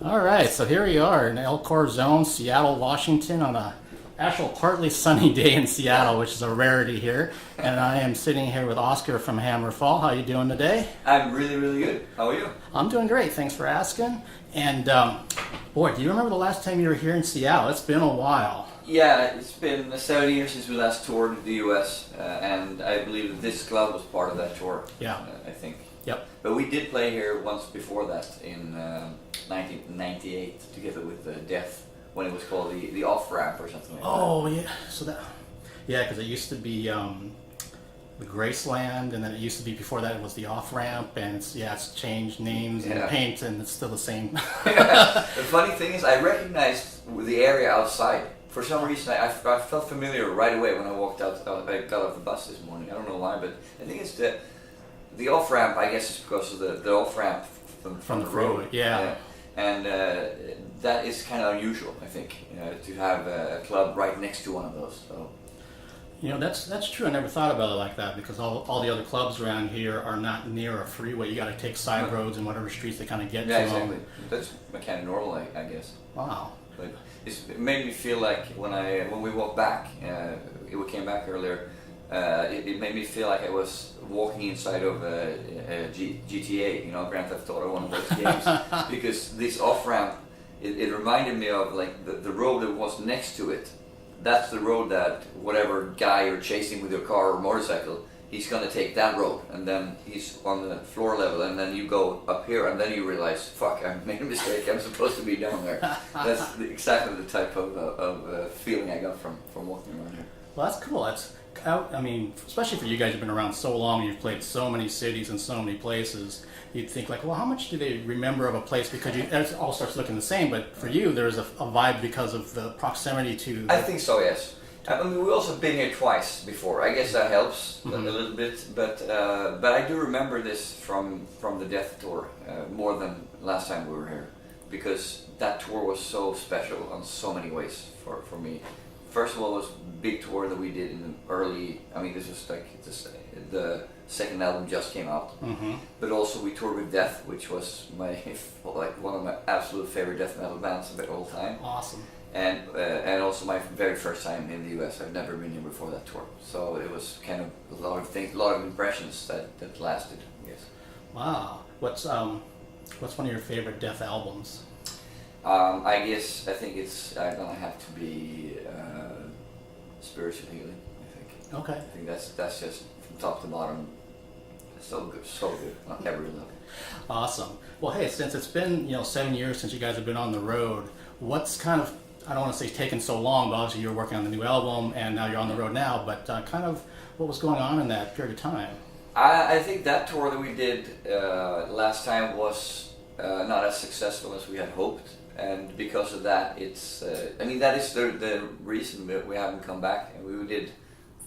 All right, so here we are in El Corazon, Seattle, Washington, on a actual partly sunny day in Seattle, which is a rarity here. And I am sitting here with Oscar from Hammerfall. How you doing today? I'm really, really good. How are you? I'm doing great. Thanks for asking. And boy, do you remember the last time you were here in Seattle? It's been a while. Yeah, it's been 7 years since we last toured the US, and I believe that this club was part of that tour. Yeah. I think. Yep. But we did play here once before that in 1998 together with Death when it was called the Off Ramp or something like that. Oh yeah. So that. Yeah, because it used to be the Graceland, and then it used to be before that it was the Off Ramp, and it's changed names and paint, and it's still the same. The funny thing is, I recognized the area outside. For some reason, I felt familiar right away when I walked out. I got off the bus this morning. I don't know why, but I think it's the off ramp. I guess it's because of the off ramp from the road. Yeah. And that is kind of unusual, I think, to have a club right next to one of those. So. You know, that's true. I never thought about it like that because all the other clubs around here are not near a freeway. You got to take side roads and whatever streets they kind of get to. Yeah, exactly. That's kind of normal, I guess. Wow. But it made me feel like when we walked back, we came back earlier. It made me feel like I was walking inside of a GTA, Grand Theft Auto, one of those games, because this off ramp, it reminded me of like the road that was next to it. That's the road that whatever guy you're chasing with your car or motorcycle, he's gonna take that road, and then he's on the floor level, and then you go up here, and then you realize, fuck, I made a mistake. I'm supposed to be down there. That's exactly the type of feeling I got from walking around here. Well, that's cool. I mean, especially for you guys who've been around so long, you've played so many cities and so many places. You'd think like, well, how much do they remember of a place? Because it all starts looking the same. But for you, there's a vibe because of the proximity to. I think so. Yes. I mean, we've also been here twice before. I guess that helps a little bit. But I do remember this from the Death tour more than last time we were here, because that tour was so special on so many ways for me. First of all, it was a big tour that we did in the early. I mean, this was like the second album just came out. But also we toured with Death, which was one of my absolute favorite death metal bands of all time. Awesome. And also my very first time in the US. I've never been here before that tour, so it was kind of a lot of things, a lot of impressions that lasted. Yes. Wow. What's one of your favorite Death albums? I think it's gonna have to be Spiritual Healing. I think. Okay. I think that's just from top to bottom. So good, so good. On every level. Awesome. Well, hey, since it's been 7 years since you guys have been on the road, what's kind of, I don't want to say taken so long, but obviously you're working on the new album and now you're on the road now, but kind of what was going on in that period of time? I think that tour that we did last time was not as successful as we had hoped, and because of that, it's that is the reason that we haven't come back. And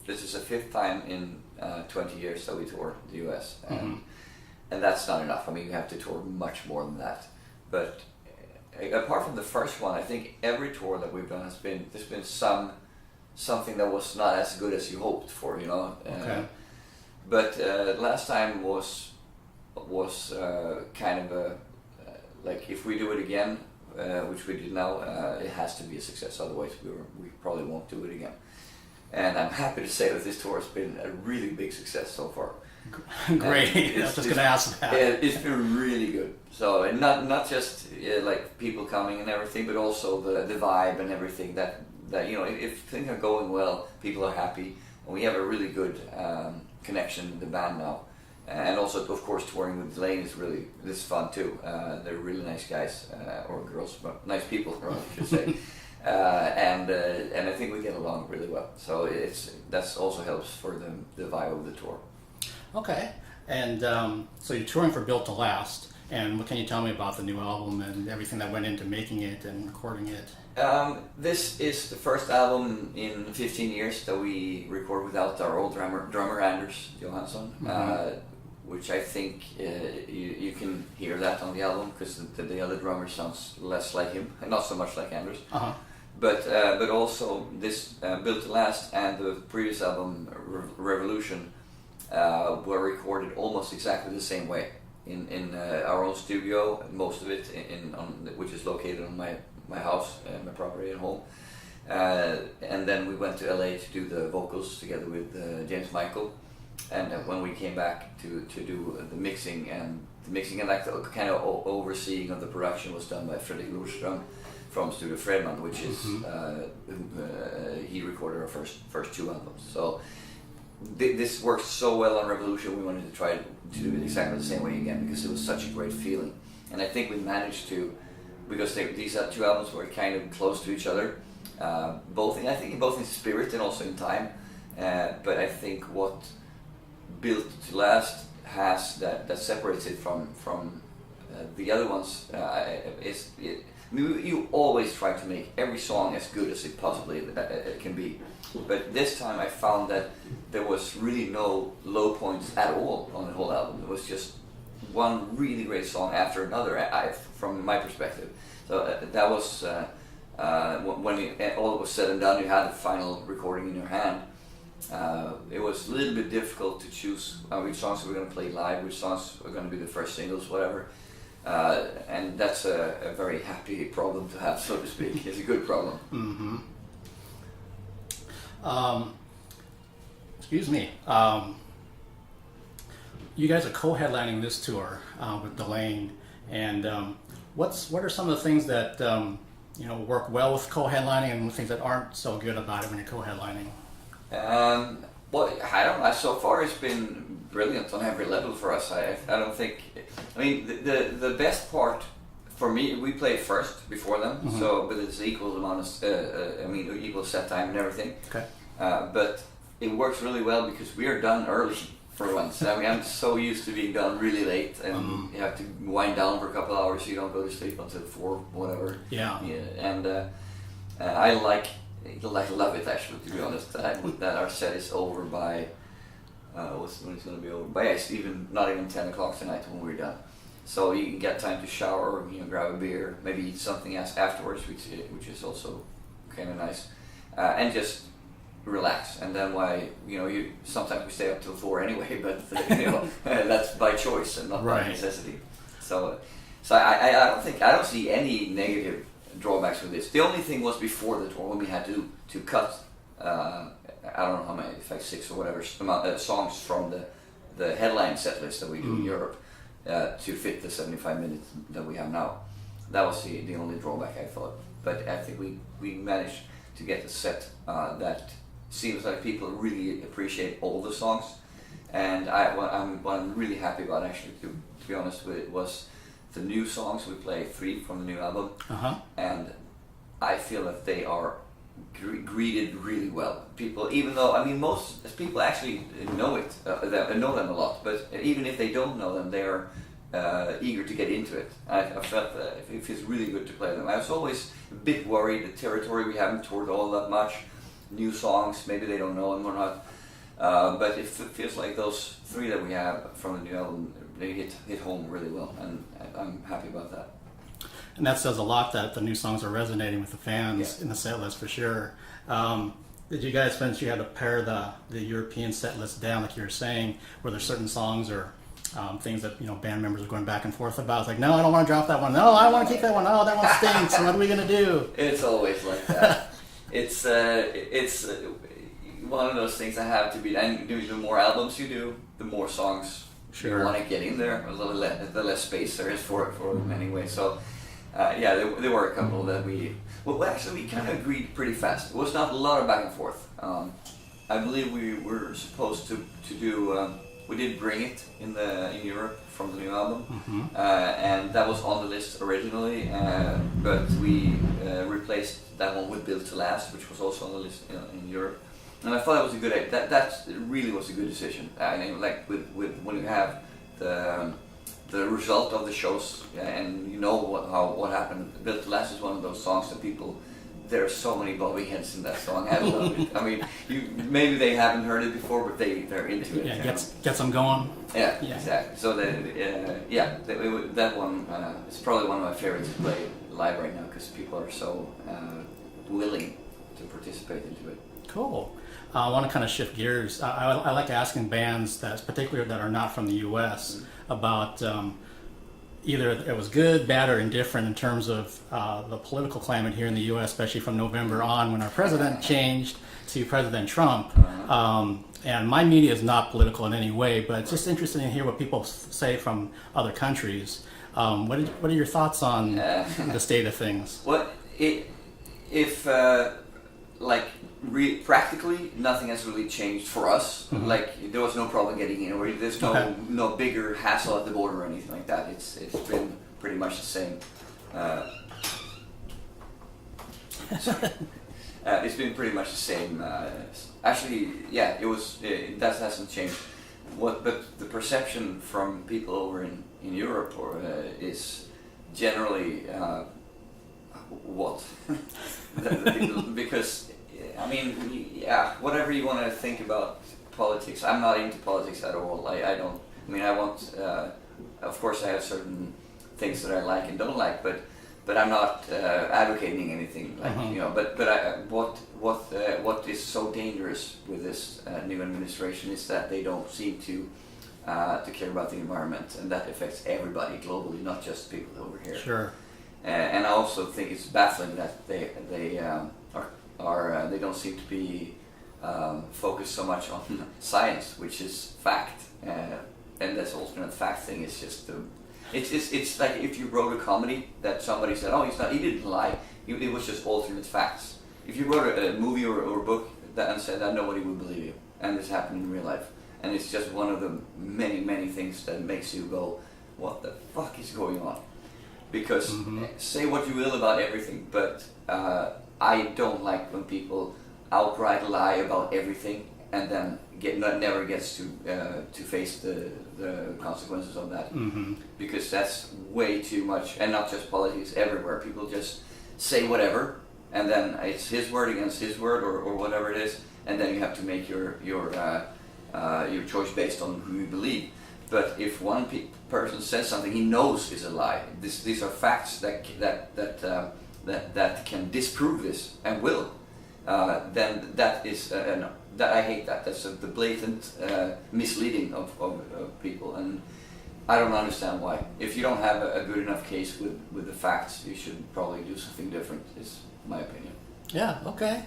this is the 5th time in 20 years that we toured the US, and that's not enough. I mean, you have to tour much more than that. But apart from the first one, I think every tour that we've done there's been something that was not as good as you hoped for, Okay. But last time was kind of like, if we do it again, which we did now, it has to be a success. Otherwise, we probably won't do it again. And I'm happy to say that this tour has been a really big success so far. Great. I was just going to ask that. It's been really good. So, and not just like people coming and everything, but also the vibe and everything. That if things are going well, people are happy, and we have a really good connection with the band now. And also, of course, touring with Delain is fun too. They're really nice guys or girls, but nice people, I should say. And I think we get along really well. So that's also helps for the vibe of the tour. Okay. And so you're touring for Built to Last. And what can you tell me about the new album and everything that went into making it and recording it? This is the first album in 15 years that we record without our old drummer Anders Johansson, which I think you can hear that on the album, because the other drummer sounds less like him, and not so much like Anders. But also this Built to Last and the previous album Revolution were recorded almost exactly the same way. in our own studio, most of it which is located on my house, my property and home. And then we went to LA to do the vocals together with James Michael. And when we came back to do the mixing and like the kind of overseeing of the production was done by Fredrik Lorström from Studio Fredman, which is he recorded our first 2 albums. So this worked so well on Revolution. We wanted to try to do it exactly the same way again because it was such a great feeling. And I think we managed to, because these 2 albums were kind of close to each other, both in spirit and also in time. But I think what Built to Last has that separates it from the other ones you always try to make every song as good as it possibly can be, but this time I found that there was really no low points at all on the whole album. It was just one really great song after another, from my perspective. So that was when all was said and done, you had the final recording in your hand. It was a little bit difficult to choose which songs we were going to play live, which songs were going to be the first singles, whatever. And that's a very happy problem to have, so to speak. It's a good problem. Excuse me. You guys are co-headlining this tour with Delain, and what are some of the things that work well with co-headlining and things that aren't so good about it when you're co-headlining? Well, I don't know. So far, it's been brilliant on every level for us. I don't think. I mean, the best part for me, we play first before them, so but it's equal amount of equal set time and everything. Okay. But it works really well because we are done early for once. I mean, I'm so used to being done really late, and you have to wind down for a couple of hours so you don't go to sleep until 4, whatever. Yeah. And I love it actually, to be honest. That our set is over by when it's going to be over by even not even 10 o'clock tonight when we're done. So you can get time to shower, grab a beer, maybe eat something else afterwards, which is also kind of nice, and just relax. And then you sometimes we stay up till 4 anyway, but that's by choice and not by necessity. So I don't see any negative drawbacks with this. The only thing was before the tour when we had to cut I don't know how many, like 6 or whatever songs from the headline set list that we do in Europe to fit the 75 minutes that we have now. That was the only drawback, I thought. But I think we managed to get a set that seems like people really appreciate all the songs. And what I'm really happy about, actually, to be honest with it, was the new songs. We play 3 from the new album, and I feel that they are greeted really well. People, even though most people actually know know them a lot, but even if they don't know them, they are eager to get into it. I felt that it feels really good to play them. I was always a bit worried the territory we haven't toured all that much, new songs, maybe they don't know them or not. But it feels like those 3 that we have from the new album, they hit home really well, and I'm happy about that. And that says a lot that the new songs are resonating with the fans in the set list for sure. Did you guys, since you had to pare the European set list down, like you were saying, were there certain songs or things that band members are going back and forth about? It's like, no, I don't want to drop that one. No, I want to keep that one. Oh, that one stinks. What are we gonna do? It's always like that. It's one of those things that have to be. And the more albums you do, the more songs you want to get in there. A little the less space there is for them anyway. So. There were a couple that we kind of agreed pretty fast. It was not a lot of back and forth. I believe we were supposed to do. We did Bring It in Europe from the new album, and that was on the list originally. But we replaced that one with Built to Last, which was also on the list in Europe. And I thought that was a good idea. That really was a good decision. I mean, like with when you have the result of the shows, and what happened. Built to Last is one of those songs that people. There are so many bobbing heads in that song. I love it. I mean, maybe they haven't heard it before, but they're into it. Yeah, gets them going. Yeah, exactly. So that one is probably one of my favorites to play live right now because people are so willing to participate into it. Cool. I want to kind of shift gears. I like asking bands that, particularly that are not from the U.S., about either it was good, bad, or indifferent in terms of the political climate here in the U.S., especially from November on when our president changed to President Trump. And my media is not political in any way, but it's just interesting to hear what people say from other countries. What are your thoughts on the state of things? Practically nothing has really changed for us. Mm-hmm. Like there was no problem getting in, or there's no bigger hassle at the border or anything like that. It's been pretty much the same. It's been pretty much the same. Actually, yeah, that hasn't changed. But the perception from people over in Europe is generally what because. I mean, yeah, whatever you want to think about politics. I'm not into politics at all. I don't. I mean, I want. Of course, I have certain things that I like and don't like, but I'm not advocating anything. Like what is so dangerous with this new administration is that they don't seem to care about the environment, and that affects everybody globally, not just people over here. Sure. And I also think it's baffling that they don't seem to be focused so much on science, which is fact, and this alternate fact thing is just it's like if you wrote a comedy that somebody said, oh, he didn't lie, it was just alternate facts. If you wrote a movie or a book and said that, nobody would believe you, and this happened in real life, and it's just one of the many things that makes you go, what the fuck is going on? Because say what you will about everything, but I don't like when people outright lie about everything and then never gets to face the consequences of that. Because that's way too much, and not just politics, everywhere. People just say whatever, and then it's his word against his word, or whatever it is, and then you have to make your choice based on who you believe. But if one person says something he knows is a lie, these are facts that can disprove this and will, then that is that I hate that. That's the blatant misleading of people, and I don't understand why. If you don't have a good enough case with the facts, you should probably do something different, is my opinion. Yeah, okay.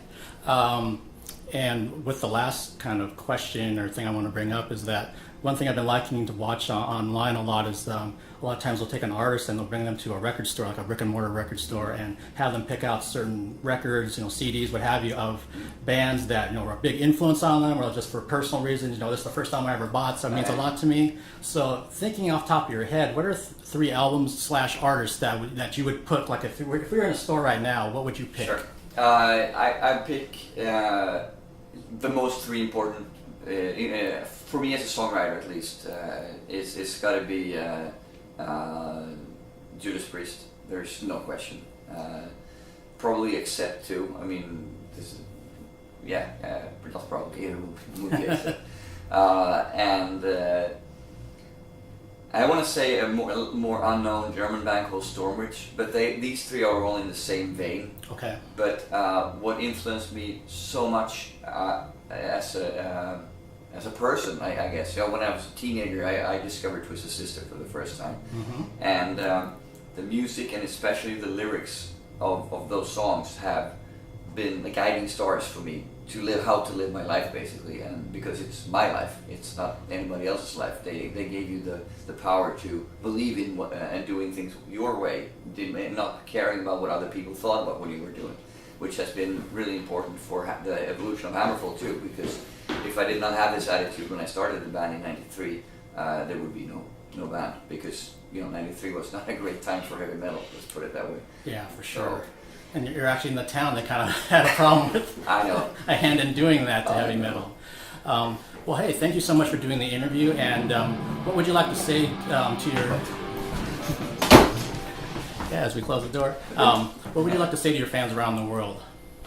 And with the last kind of question or thing I want to bring up is that one thing I've been liking to watch online a lot is a lot of times they'll take an artist and they'll bring them to a record store, like a brick and mortar record store, and have them pick out certain records, CDs, what have you, of bands that were a big influence on them, or just for personal reasons. This is the first time I ever bought, so it means a lot to me. So thinking off the top of your head, what are 3 albums / artists that you would put, like if we were in a store right now, what would you pick? Sure. I pick the most 3 important. For me as a songwriter, at least, it's got to be Judas Priest. There's no question. Probably except 2. I mean, not probably. It would be except. And I want to say a more unknown German band called Stormwitch, but these 3 are all in the same vein. Okay. But what influenced me so much as a person, I guess. When I was a teenager, I discovered Twisted Sister for the first time, and the music and especially the lyrics of those songs have been the guiding stars for me how to live my life, basically. And because it's my life, it's not anybody else's life. They gave you the power to believe in and doing things your way, not caring about what other people thought about what you were doing, which has been really important for the evolution of Hammerfall too. Because if I did not have this attitude when I started the band in '93, there would be no band, because '93 was not a great time for heavy metal. Let's put it that way. Yeah, for sure. And you're actually in the town that kind of had a problem with a hand in doing that to heavy metal. Well, hey, thank you so much for doing the interview. And what would you like to say to your... as we close the door. What would you like to say to your fans around the world?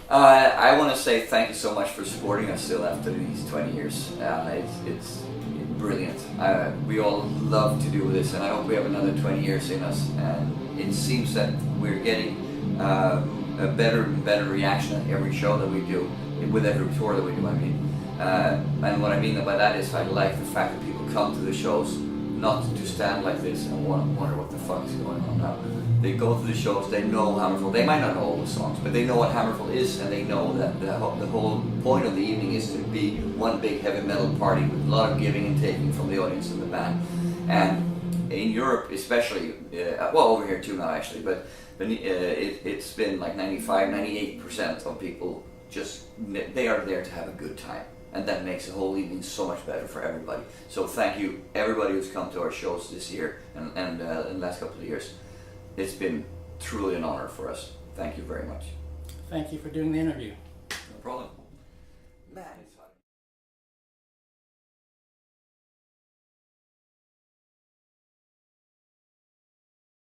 I want to say thank you so much for supporting us still after these 20 years. It's brilliant. We all love to do this, and I hope we have another 20 years in us. And it seems that we're getting a better and better reaction at every show that we do, with every tour that we do. I mean, And what I mean by that is I like the fact that people come to the shows not to stand like this and wonder what the fuck is going on now. They go to the shows, they know Hammerfall. They might not know all the songs, but they know what Hammerfall is, and they know that the whole point of the evening is to be one big heavy metal party with a lot of giving and taking from the audience and the band. And in Europe especially, well over here too now actually, but it's been like 95-98% of people they are there to have a good time. And that makes the whole evening so much better for everybody. So thank you everybody who's come to our shows this year and in the last couple of years. It's been truly an honor for us. Thank you very much. Thank you for doing the interview. No problem. Man,